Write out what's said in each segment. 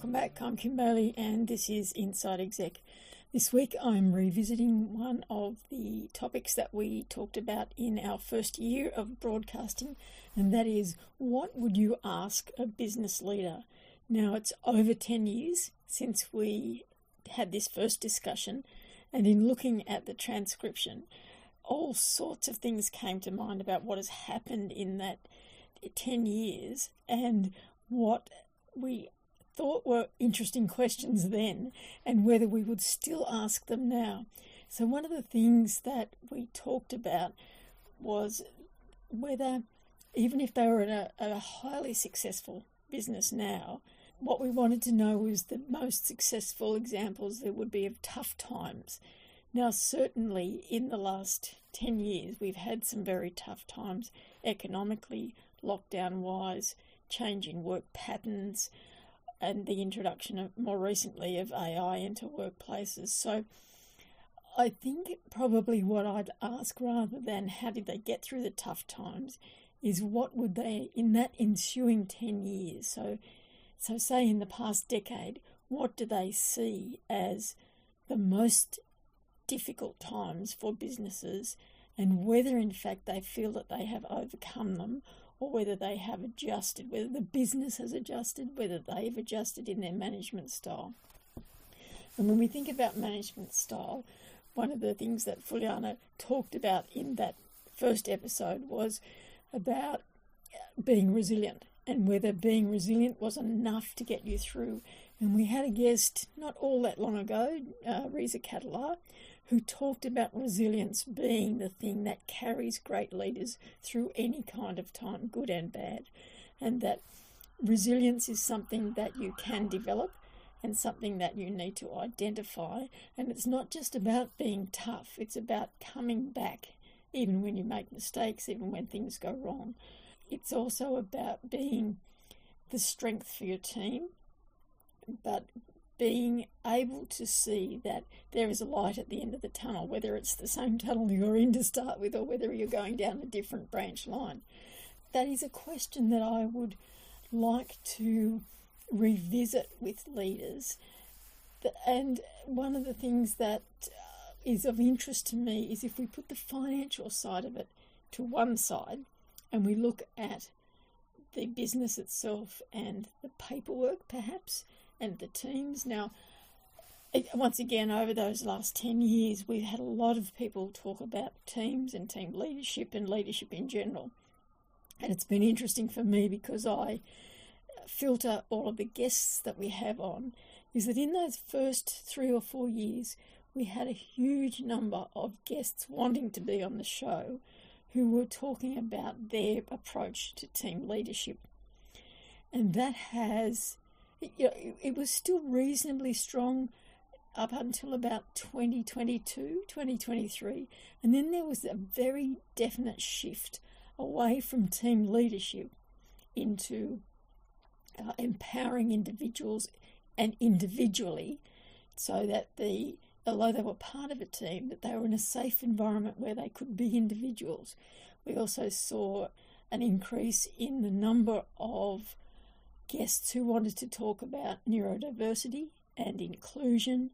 Welcome back. I'm Kim Bailey and this is Inside Exec. This week I'm revisiting one of the topics that we talked about in our first year of broadcasting, and that is, what would you ask a business leader? Now, it's over 10 years since we had this first discussion, and in looking at the transcription, all sorts of things came to mind about what has happened in that 10 years and what we thought were interesting questions then and whether we would still ask them now. So one of the things that we talked about was whether, even if they were in a highly successful business now, what we wanted to know was the most successful examples there would be of tough times. Now, certainly in the last 10 years, we've had some very tough times economically, lockdown-wise, change in work patterns, and the introduction of, more recently, of AI into workplaces. So I think probably what I'd ask, rather than how did they get through the tough times, is what would they, in that ensuing 10 years, so say in the past decade, what do they see as the most difficult times for businesses, and whether in fact they feel that they have overcome them, or whether they have adjusted, whether the business has adjusted, whether they've adjusted in their management style. And when we think about management style, one of the things that Fuliana talked about in that first episode was about being resilient, and whether being resilient was enough to get you through. And we had a guest not all that long ago, Reza Catalar, who talked about resilience being the thing that carries great leaders through any kind of time, good and bad, and that resilience is something that you can develop and something that you need to identify. And it's not just about being tough, it's about coming back even when you make mistakes, even when things go wrong. It's also about being the strength for your team, but being able to see that there is a light at the end of the tunnel, whether it's the same tunnel you're in to start with or whether you're going down a different branch line. That is a question that I would like to revisit with leaders. And one of the things that is of interest to me is if we put the financial side of it to one side and we look at the business itself and the paperwork perhaps, and the teams. Now, once again, over those last 10 years, we've had a lot of people talk about teams and team leadership and leadership in general. And it's been interesting for me because I filter all of the guests that we have on, is that in those first 3 or 4 years, we had a huge number of guests wanting to be on the show who were talking about their approach to team leadership. And that has... it was still reasonably strong up until about 2022, 2023. And then there was a very definite shift away from team leadership into empowering individuals and individually, so that although they were part of a team, that they were in a safe environment where they could be individuals. We also saw an increase in the number of guests who wanted to talk about neurodiversity and inclusion,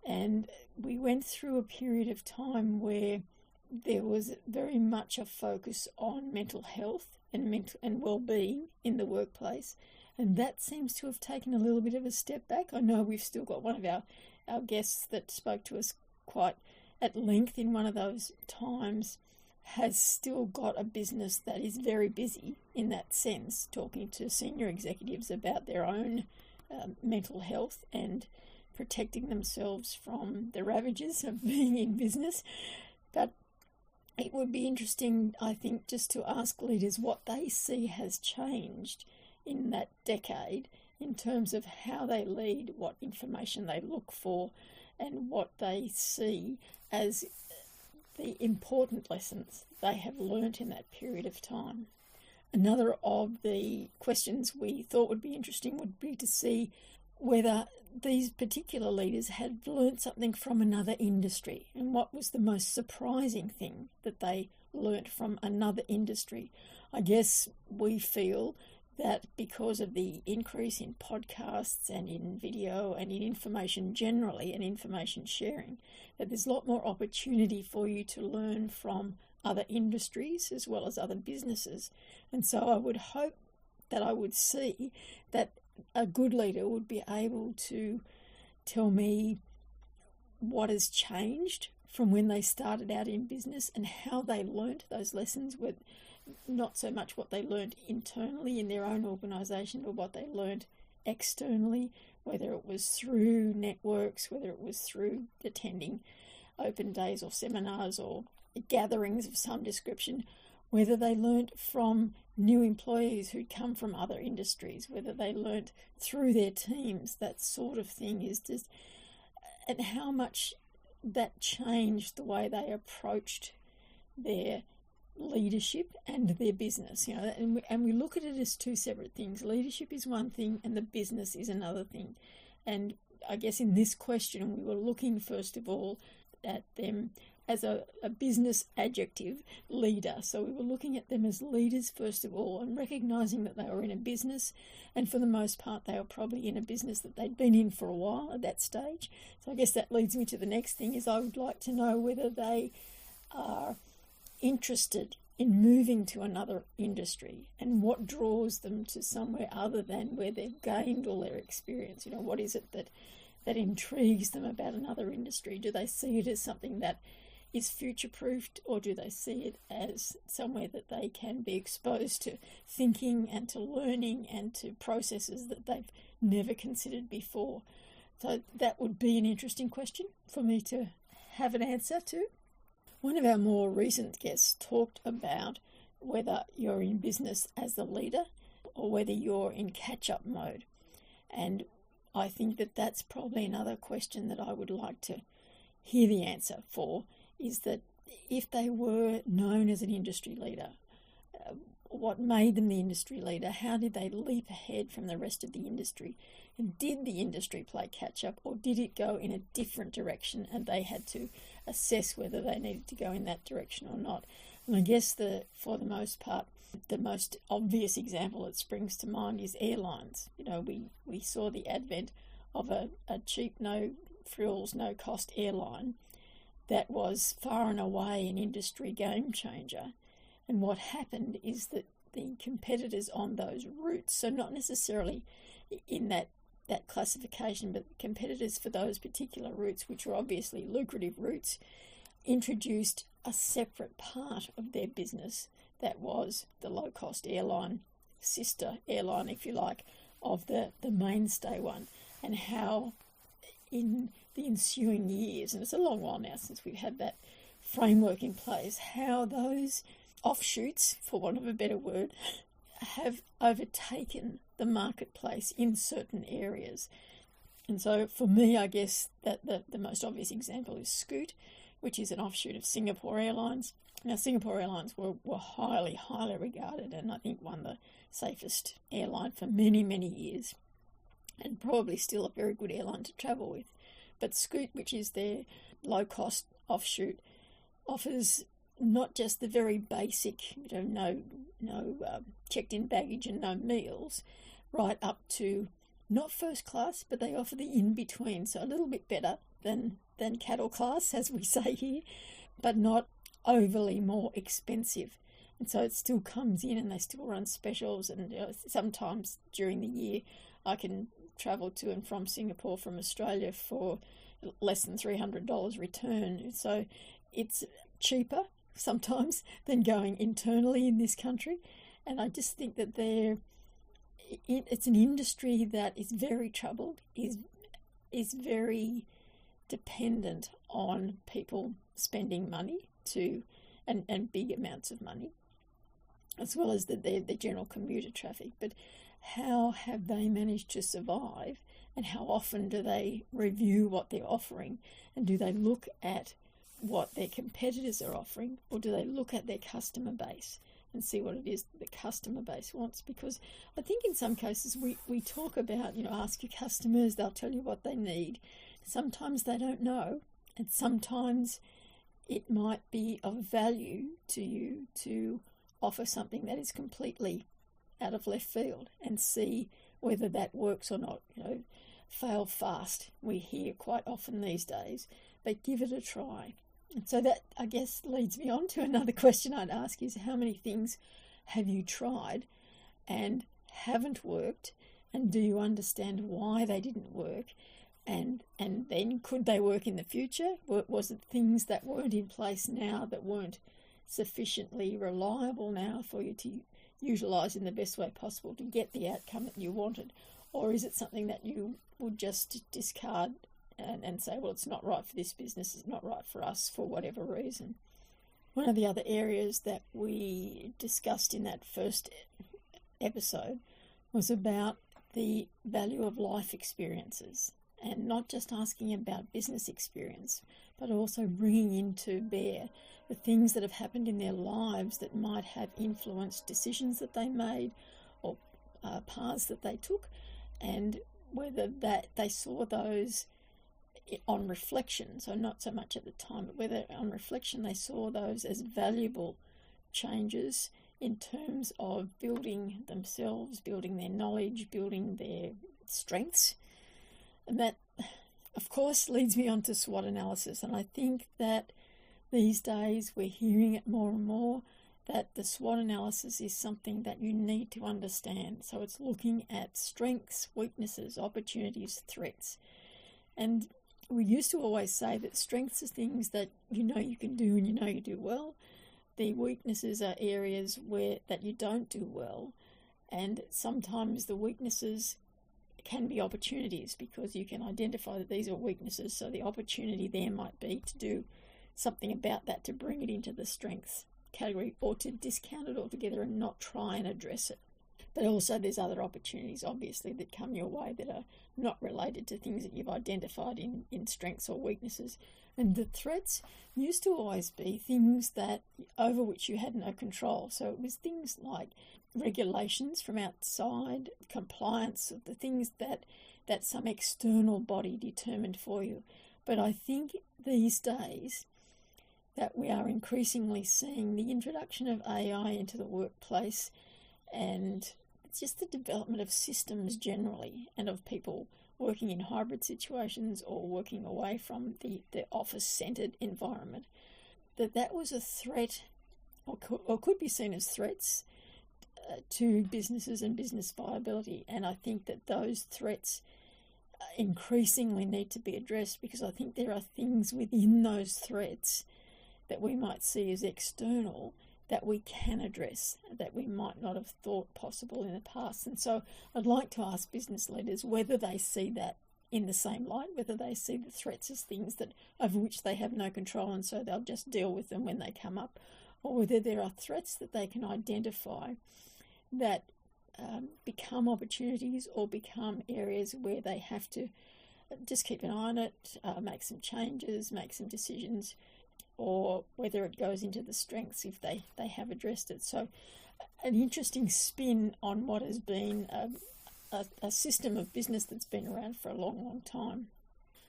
and we went through a period of time where there was very much a focus on mental health and well-being in the workplace, and that seems to have taken a little bit of a step back. I know we've still got one of our guests that spoke to us quite at length in one of those times has still got a business that is very busy in that sense, talking to senior executives about their own mental health and protecting themselves from the ravages of being in business. But it would be interesting, I think, just to ask leaders what they see has changed in that decade in terms of how they lead, what information they look for, and what they see as the important lessons they have learnt in that period of time. Another of the questions we thought would be interesting would be to see whether these particular leaders had learnt something from another industry, and what was the most surprising thing that they learnt from another industry. I guess we feel that because of the increase in podcasts and in video and in information generally and information sharing, that there's a lot more opportunity for you to learn from other industries as well as other businesses. And so I would hope that I would see that a good leader would be able to tell me what has changed from when they started out in business and how they learnt those lessons, with not so much what they learnt internally in their own organisation, but what they learnt externally, whether it was through networks, whether it was through attending open days or seminars or gatherings of some description, whether they learnt from new employees who'd come from other industries, whether they learnt through their teams, that sort of thing is just, and how much that changed the way they approached their leadership and their business, and we look at it as two separate things. Leadership is one thing and the business is another thing. And I guess in this question, we were looking first of all at them as a business adjective, leader. So we were looking at them as leaders first of all, and recognising that they were in a business, and for the most part they were probably in a business that they'd been in for a while at that stage. So I guess that leads me to the next thing, is I would like to know whether they are interested in moving to another industry, and what draws them to somewhere other than where they've gained all their experience. What is it that intrigues them about another industry? Do they see it as something that is future-proofed, or do they see it as somewhere that they can be exposed to thinking and to learning and to processes that they've never considered before? So that would be an interesting question for me to have an answer to. One of our more recent guests talked about whether you're in business as the leader or whether you're in catch-up mode. And I think that that's probably another question that I would like to hear the answer for, is that if they were known as an industry leader, what made them the industry leader? How did they leap ahead from the rest of the industry? And did the industry play catch-up, or did it go in a different direction and they had to assess whether they needed to go in that direction or not? And I guess for the most part, the most obvious example that springs to mind is airlines. We saw the advent of a cheap, no-frills, no-cost airline that was far and away an industry game changer. And what happened is that the competitors on those routes, so not necessarily in that classification, but competitors for those particular routes, which were obviously lucrative routes, introduced a separate part of their business that was the low-cost airline, sister airline, if you like, of the mainstay one. And how in the ensuing years, and it's a long while now since we've had that framework in place, how those offshoots, for want of a better word, have overtaken the marketplace in certain areas. And so for me, I guess that the most obvious example is Scoot, which is an offshoot of Singapore Airlines. Now, Singapore Airlines were highly, highly regarded, and I think won the safest airline for many, many years, and probably still a very good airline to travel with. But Scoot, which is their low-cost offshoot, offers not just the very basic, no checked-in baggage and no meals, right up to not first class, but they offer the in-between, so a little bit better than cattle class, as we say here, but not overly more expensive. And so it still comes in, and they still run specials, and sometimes during the year I can travel to and from Singapore from Australia for less than $300 return. So it's cheaper sometimes than going internally in this country. And I just think that it's an industry that is very troubled, is very dependent on people spending money and big amounts of money, as well as the general commuter traffic. But how have they managed to survive, and how often do they review what they're offering, and do they look at what their competitors are offering, or do they look at their customer base and see what it is the customer base wants? Because I think in some cases we talk about, ask your customers, they'll tell you what they need. Sometimes they don't know, and sometimes it might be of value to you to offer something that is completely out of left field and see whether that works or not. Fail fast, we hear quite often these days, but give it a try. And so that, I guess, leads me on to another question I'd ask is, how many things have you tried and haven't worked, and do you understand why they didn't work? And then could they work in the future? Was it things that weren't in place now, that weren't sufficiently reliable now for you to utilise in the best way possible to get the outcome that you wanted? Or is it something that you would just discard and say, well, it's not right for this business, it's not right for us for whatever reason? One of the other areas that we discussed in that first episode was about the value of life experiences, and not just asking about business experience, but also bringing into bear the things that have happened in their lives that might have influenced decisions that they made or paths that they took, and whether that they saw those on reflection, so not so much at the time, but whether on reflection they saw those as valuable changes in terms of building themselves, building their knowledge, building their strengths. And that, of course, leads me on to SWOT analysis. And I think that these days we're hearing it more and more, that the SWOT analysis is something that you need to understand. So it's looking at strengths, weaknesses, opportunities, threats. And we used to always say that strengths are things that you know you can do and you know you do well. The weaknesses are areas that you don't do well. And sometimes the weaknesses can be opportunities, because you can identify that these are weaknesses. So the opportunity there might be to do something about that, to bring it into the strengths category, or to discount it altogether and not try and address it. But also there's other opportunities, obviously, that come your way that are not related to things that you've identified in strengths or weaknesses. And the threats used to always be things that over which you had no control. So it was things like regulations from outside, compliance, the things that some external body determined for you. But I think these days that we are increasingly seeing the introduction of AI into the workplace, and just the development of systems generally, and of people working in hybrid situations or working away from the office-centred environment, that was a threat, or could be seen as threats to businesses and business viability. And I think that those threats increasingly need to be addressed, because I think there are things within those threats that we might see as external that we can address, that we might not have thought possible in the past. And so I'd like to ask business leaders whether they see that in the same light, whether they see the threats as things that over which they have no control, and so they'll just deal with them when they come up, or whether there are threats that they can identify that become opportunities or become areas where they have to just keep an eye on it, make some changes, make some decisions, or whether it goes into the strengths if they have addressed it. So an interesting spin on what has been a system of business that's been around for a long, long time.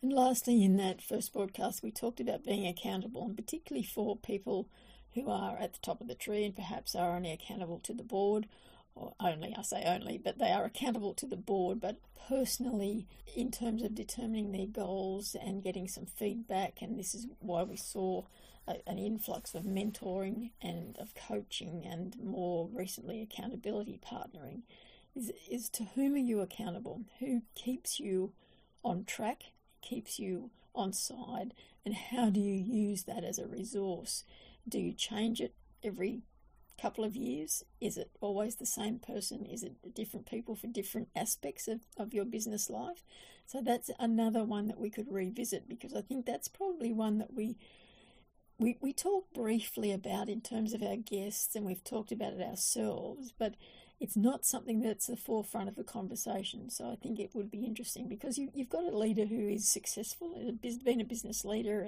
And lastly, in that first broadcast, we talked about being accountable, and particularly for people who are at the top of the tree and perhaps are only accountable to the board, or only, I say only, but they are accountable to the board, but personally in terms of determining their goals and getting some feedback. And this is why we saw an influx of mentoring and of coaching, and more recently accountability partnering, is to whom are you accountable? Who keeps you on track, keeps you on side, and how do you use that as a resource? Do you change it every couple of years? Is it always the same person? Is it different people for different aspects of your business life? So that's another one that we could revisit, because I think that's probably one that we talk briefly about in terms of our guests, and we've talked about it ourselves, but it's not something that's the forefront of the conversation. So I think it would be interesting, because you've got a leader who is successful, been a business leader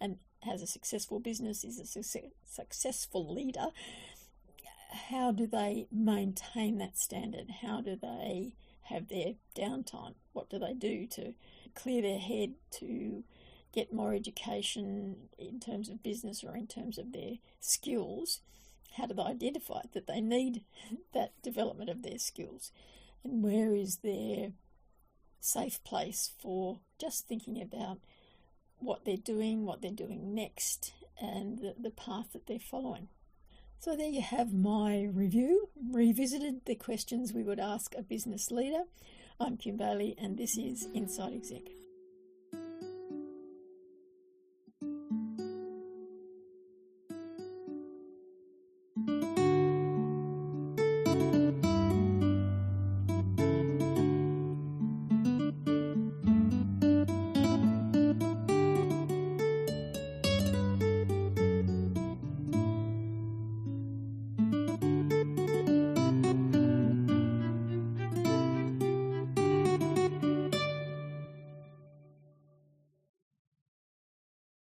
and has a successful business, is a successful leader. How do they maintain that standard? How do they have their downtime? What do they do to clear their head, to get more education in terms of business or in terms of their skills, how do they identify that they need that development of their skills? And where is their safe place for just thinking about what they're doing next, and the path that they're following? So there you have my review, revisited the questions we would ask a business leader. I'm Kim Bailey, and this is Inside Exec.